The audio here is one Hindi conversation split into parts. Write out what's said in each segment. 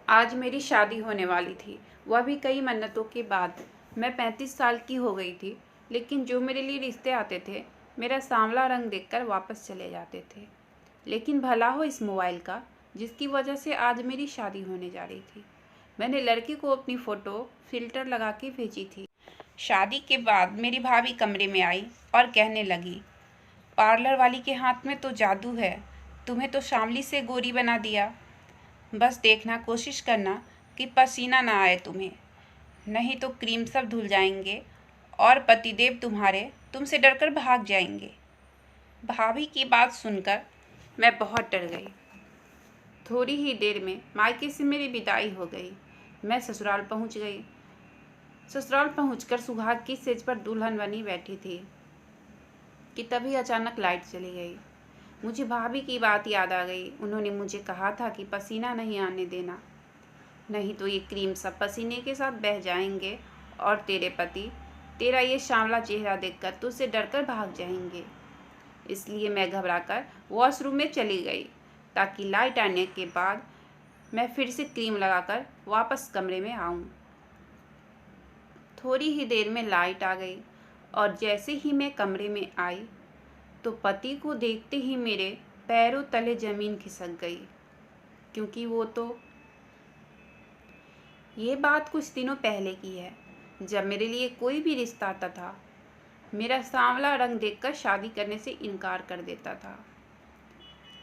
आज मेरी शादी होने वाली थी, वह भी कई मन्नतों के बाद। मैं 35 साल की हो गई थी, लेकिन जो मेरे लिए रिश्ते आते थे, मेरा सांवला रंग देखकर वापस चले जाते थे। लेकिन भला हो इस मोबाइल का, जिसकी वजह से आज मेरी शादी होने जा रही थी। मैंने लड़की को अपनी फ़ोटो फ़िल्टर लगा के भेजी थी। शादी के बाद मेरी भाभी कमरे में आई और कहने लगी, पार्लर वाली के हाथ में तो जादू है, तुम्हें तो सांवली से गोरी बना दिया। बस देखना, कोशिश करना कि पसीना ना आए तुम्हें, नहीं तो क्रीम सब धुल जाएंगे और पतिदेव तुम्हारे तुमसे डरकर भाग जाएंगे। भाभी की बात सुनकर मैं बहुत डर गई। थोड़ी ही देर में मायके से मेरी विदाई हो गई। मैं ससुराल पहुंच गई। ससुराल पहुंचकर सुहाग की सेज पर दुल्हन बनी बैठी थी कि तभी अचानक लाइट चली गई। मुझे भाभी की बात याद आ गई। उन्होंने मुझे कहा था कि पसीना नहीं आने देना, नहीं तो ये क्रीम सब पसीने के साथ बह जाएंगे और तेरे पति तेरा ये सांवला चेहरा देखकर तुझसे डरकर भाग जाएंगे। इसलिए मैं घबराकर वॉशरूम में चली गई ताकि लाइट आने के बाद मैं फिर से क्रीम लगाकर वापस कमरे में आऊं। थोड़ी ही देर में लाइट आ गई और जैसे ही मैं कमरे में आई तो पति को देखते ही मेरे पैरों तले ज़मीन खिसक गई, क्योंकि ये बात कुछ दिनों पहले की है, जब मेरे लिए कोई भी रिश्ता आता था, मेरा सांवला रंग देखकर शादी करने से इनकार कर देता था,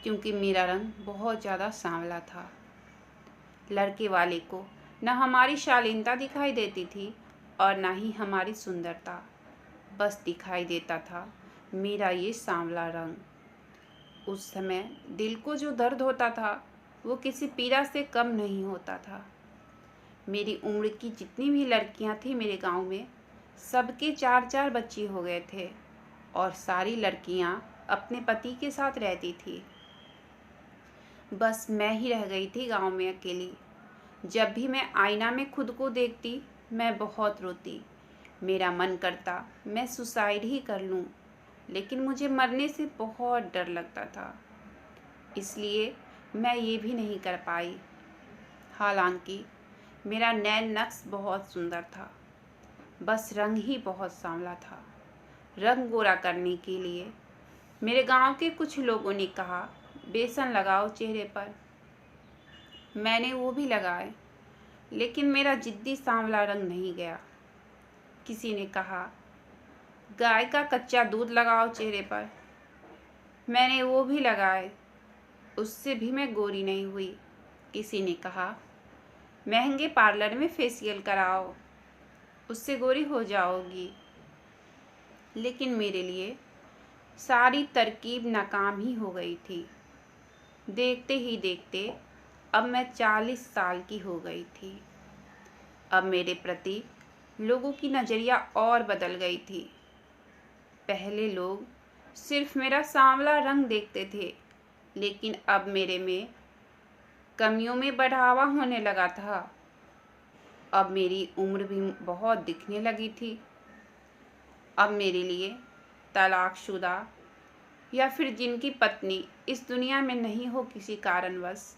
क्योंकि मेरा रंग बहुत ज़्यादा सांवला था। लड़के वाले को न हमारी शालीनता दिखाई देती थी और ना ही हमारी सुंदरता, बस दिखाई देता था मेरा ये सांवला रंग। उस समय दिल को जो दर्द होता था वो किसी पीड़ा से कम नहीं होता था। मेरी उम्र की जितनी भी लड़कियां थी मेरे गांव में, सबके 4-4 बच्चे हो गए थे और सारी लड़कियां अपने पति के साथ रहती थी। बस मैं ही रह गई थी गांव में अकेली। जब भी मैं आईना में खुद को देखती, मैं बहुत रोती। मेरा मन करता मैं सुसाइड ही कर लूं, लेकिन मुझे मरने से बहुत डर लगता था, इसलिए मैं ये भी नहीं कर पाई। हालांकि मेरा नैन नक्श बहुत सुंदर था, बस रंग ही बहुत सांवला था। रंग गोरा करने के लिए मेरे गांव के कुछ लोगों ने कहा, बेसन लगाओ चेहरे पर। मैंने वो भी लगाए, लेकिन मेरा जिद्दी सांवला रंग नहीं गया। किसी ने कहा, गाय का कच्चा दूध लगाओ चेहरे पर। मैंने वो भी लगाए, उससे भी मैं गोरी नहीं हुई। किसी ने कहा, महंगे पार्लर में फेशियल कराओ, उससे गोरी हो जाओगी। लेकिन मेरे लिए सारी तरकीब नाकाम ही हो गई थी। देखते ही देखते अब मैं 40 साल की हो गई थी। अब मेरे प्रति लोगों की नज़रिया और बदल गई थी। पहले लोग सिर्फ मेरा सांवला रंग देखते थे, लेकिन अब मेरे में कमियों में बढ़ावा होने लगा था। अब मेरी उम्र भी बहुत दिखने लगी थी। अब मेरे लिए तलाकशुदा या फिर जिनकी पत्नी इस दुनिया में नहीं हो किसी कारणवश,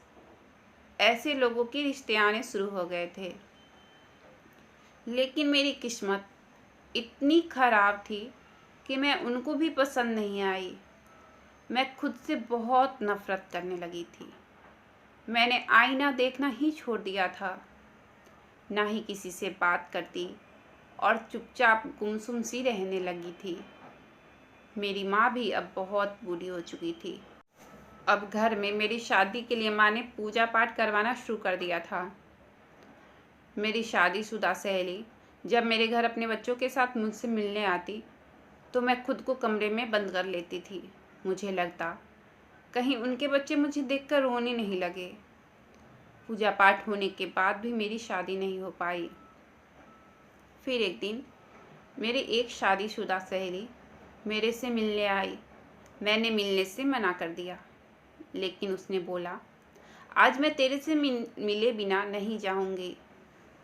ऐसे लोगों के रिश्ते आने शुरू हो गए थे। लेकिन मेरी किस्मत इतनी खराब थी कि मैं उनको भी पसंद नहीं आई। मैं खुद से बहुत नफरत करने लगी थी। मैंने आईना देखना ही छोड़ दिया था, ना ही किसी से बात करती और चुपचाप गुमसुम सी रहने लगी थी। मेरी माँ भी अब बहुत बूढ़ी हो चुकी थी। अब घर में मेरी शादी के लिए माँ ने पूजा पाठ करवाना शुरू कर दिया था। मेरी शादीशुदा सहेली जब मेरे घर अपने बच्चों के साथ मुझसे मिलने आती तो मैं खुद को कमरे में बंद कर लेती थी। मुझे लगता कहीं उनके बच्चे मुझे देखकर रोने नहीं लगे। पूजा पाठ होने के बाद भी मेरी शादी नहीं हो पाई। फिर एक दिन मेरी एक शादीशुदा सहेली मेरे से मिलने आई। मैंने मिलने से मना कर दिया, लेकिन उसने बोला, आज मैं तेरे से मिले बिना नहीं जाऊंगी।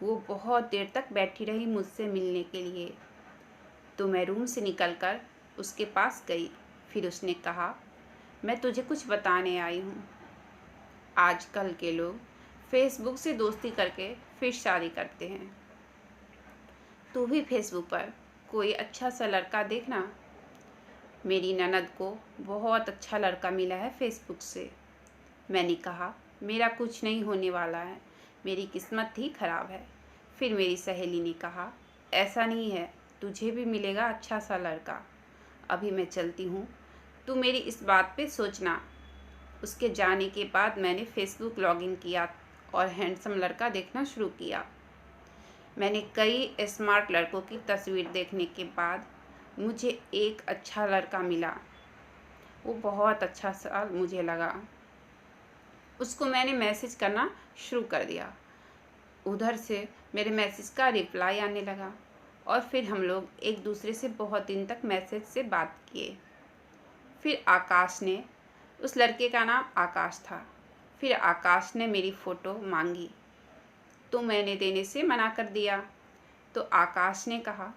वो बहुत देर तक बैठी रही मुझसे मिलने के लिए, तो मैं रूम से निकलकर उसके पास गई। फिर उसने कहा, मैं तुझे कुछ बताने आई हूँ। आजकल के लोग फेसबुक से दोस्ती करके फिर शादी करते हैं। तू भी फेसबुक पर कोई अच्छा सा लड़का देखना। मेरी ननद को बहुत अच्छा लड़का मिला है फेसबुक से। मैंने कहा, मेरा कुछ नहीं होने वाला है, मेरी किस्मत ही खराब है। फिर मेरी सहेली ने कहा, ऐसा नहीं है, तुझे भी मिलेगा अच्छा सा लड़का। अभी मैं चलती हूँ, तू मेरी इस बात पे सोचना। उसके जाने के बाद मैंने फेसबुक लॉगिन किया और हैंडसम लड़का देखना शुरू किया। मैंने कई स्मार्ट लड़कों की तस्वीर देखने के बाद मुझे एक अच्छा लड़का मिला। वो बहुत अच्छा सा मुझे लगा। उसको मैंने मैसेज करना शुरू कर दिया। उधर से मेरे मैसेज का रिप्लाई आने लगा और फिर हम लोग एक दूसरे से बहुत दिन तक मैसेज से बात किए। फिर आकाश ने, उस लड़के का नाम आकाश था, फिर आकाश ने मेरी फ़ोटो मांगी तो मैंने देने से मना कर दिया। तो आकाश ने कहा,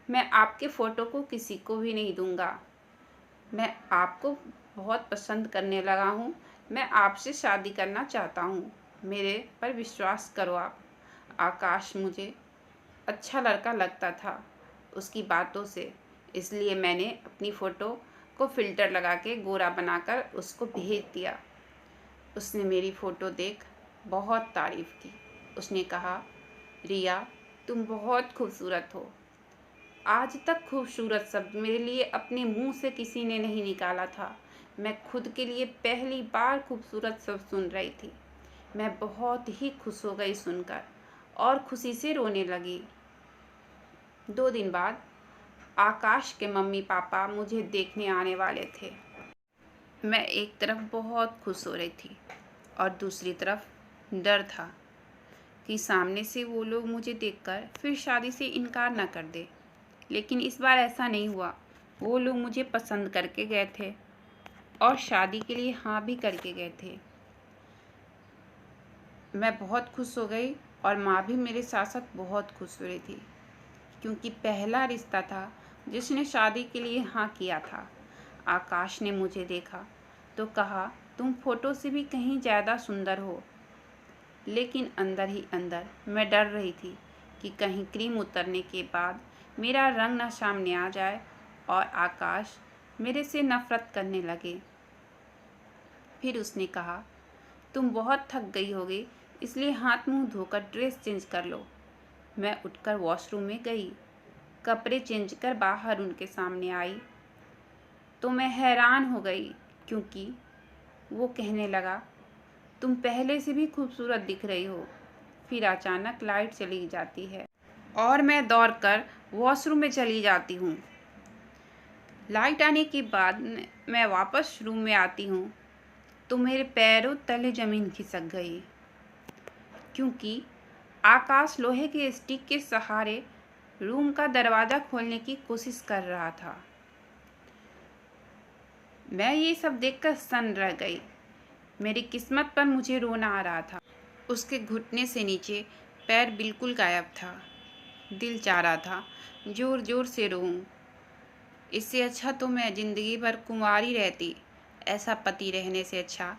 मैं आपके फ़ोटो को किसी को भी नहीं दूंगा। मैं आपको बहुत पसंद करने लगा हूँ। मैं आपसे शादी करना चाहता हूँ। मेरे पर विश्वास करो आप। आकाश मुझे अच्छा लड़का लगता था उसकी बातों से, इसलिए मैंने अपनी फ़ोटो को फ़िल्टर लगा के गोरा बनाकर उसको भेज दिया। उसने मेरी फ़ोटो देख बहुत तारीफ़ की। उसने कहा, रिया, तुम बहुत खूबसूरत हो। आज तक खूबसूरत शब्द मेरे लिए अपने मुंह से किसी ने नहीं निकाला था। मैं खुद के लिए पहली बार खूबसूरत शब्द सुन रही थी। मैं बहुत ही खुश हो गई सुनकर और खुशी से रोने लगी। 2 दिन बाद आकाश के मम्मी पापा मुझे देखने आने वाले थे। मैं एक तरफ बहुत खुश हो रही थी और दूसरी तरफ डर था कि सामने से वो लोग मुझे देखकर फिर शादी से इनकार न कर दे। लेकिन इस बार ऐसा नहीं हुआ। वो लोग मुझे पसंद करके गए थे और शादी के लिए हाँ भी करके गए थे। मैं बहुत खुश हो गई और माँ भी मेरे साथ साथ बहुत खुश हो रही थी, क्योंकि पहला रिश्ता था जिसने शादी के लिए हाँ किया था। आकाश ने मुझे देखा तो कहा, तुम फोटो से भी कहीं ज़्यादा सुंदर हो। लेकिन अंदर ही अंदर मैं डर रही थी कि कहीं क्रीम उतरने के बाद मेरा रंग न सामने आ जाए और आकाश मेरे से नफरत करने लगे। फिर उसने कहा, तुम बहुत थक गई होगी, इसलिए हाथ मुंह धोकर ड्रेस चेंज कर लो। मैं उठकर वॉशरूम में गई, कपड़े चेंज कर बाहर उनके सामने आई तो मैं हैरान हो गई, क्योंकि वो कहने लगा, तुम पहले से भी खूबसूरत दिख रही हो। फिर अचानक लाइट चली जाती है और मैं दौड़कर वॉशरूम में चली जाती हूँ। लाइट आने के बाद मैं वापस रूम में आती हूँ तो मेरे पैरों तले ज़मीन खिसक गई, क्योंकि आकाश लोहे के स्टिक के सहारे रूम का दरवाज़ा खोलने की कोशिश कर रहा था। मैं ये सब देखकर सन्न रह गई। मेरी किस्मत पर मुझे रोना आ रहा था। उसके घुटने से नीचे पैर बिल्कुल गायब था। दिल चाह रहा था ज़ोर ज़ोर से रोऊं। इससे अच्छा तो मैं ज़िंदगी भर कुंवारी रहती। ऐसा पति रहने से अच्छा।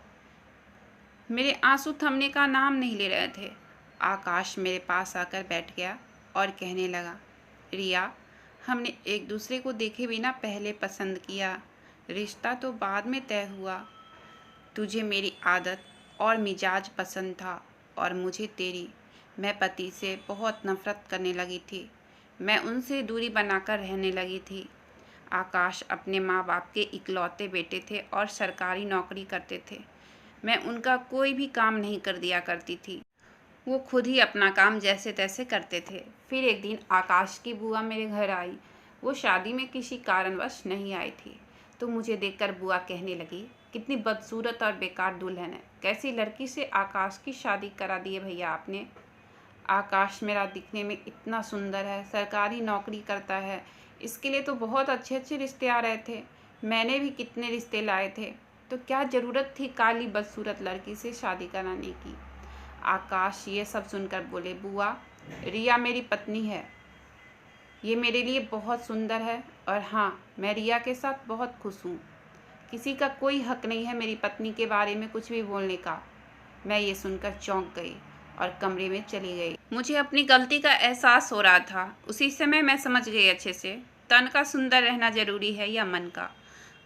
मेरे आंसू थमने का नाम नहीं ले रहे थे। आकाश मेरे पास आकर बैठ गया और कहने लगा, रिया, हमने एक दूसरे को देखे बिना पहले पसंद किया, रिश्ता तो बाद में तय हुआ। तुझे मेरी आदत और मिजाज पसंद था और मुझे तेरी। मैं पति से बहुत नफरत करने लगी थी। मैं उनसे दूरी बनाकर रहने लगी थी। आकाश अपने माँ बाप के इकलौते बेटे थे और सरकारी नौकरी करते थे। मैं उनका कोई भी काम नहीं कर दिया करती थी। वो खुद ही अपना काम जैसे तैसे करते थे। फिर एक दिन आकाश की बुआ मेरे घर आई। वो शादी में किसी कारणवश नहीं आई थी, तो मुझे देखकर बुआ कहने लगी, कितनी बदसूरत और बेकार दुल्हन है, कैसी लड़की से आकाश की शादी करा दी है भैया आपने। आकाश मेरा दिखने में इतना सुंदर है, सरकारी नौकरी करता है, इसके लिए तो बहुत अच्छे अच्छे रिश्ते आ रहे थे। मैंने भी कितने रिश्ते लाए थे, तो क्या ज़रूरत थी काली बदसूरत लड़की से शादी कराने की। आकाश ये सब सुनकर बोले, बुआ, रिया मेरी पत्नी है, ये मेरे लिए बहुत सुंदर है और हाँ, मैं रिया के साथ बहुत खुश हूँ। किसी का कोई हक नहीं है मेरी पत्नी के बारे में कुछ भी बोलने का। मैं ये सुनकर चौंक गई और कमरे में चली गई। मुझे अपनी गलती का एहसास हो रहा था। उसी समय मैं समझ गई अच्छे से, तन का सुंदर रहना जरूरी है या मन का।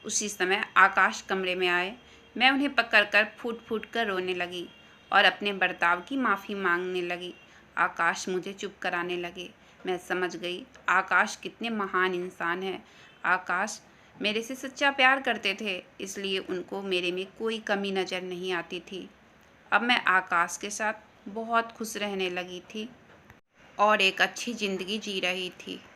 उसी समय आकाश कमरे में आए। मैं उन्हें पकड़कर फूट फूट कर रोने लगी और अपने बर्ताव की माफ़ी मांगने लगी। आकाश मुझे चुप कराने लगे। मैं समझ गई आकाश कितने महान इंसान हैं। आकाश मेरे से सच्चा प्यार करते थे, इसलिए उनको मेरे में कोई कमी नज़र नहीं आती थी। अब मैं आकाश के साथ बहुत खुश रहने लगी थी और एक अच्छी ज़िंदगी जी रही थी।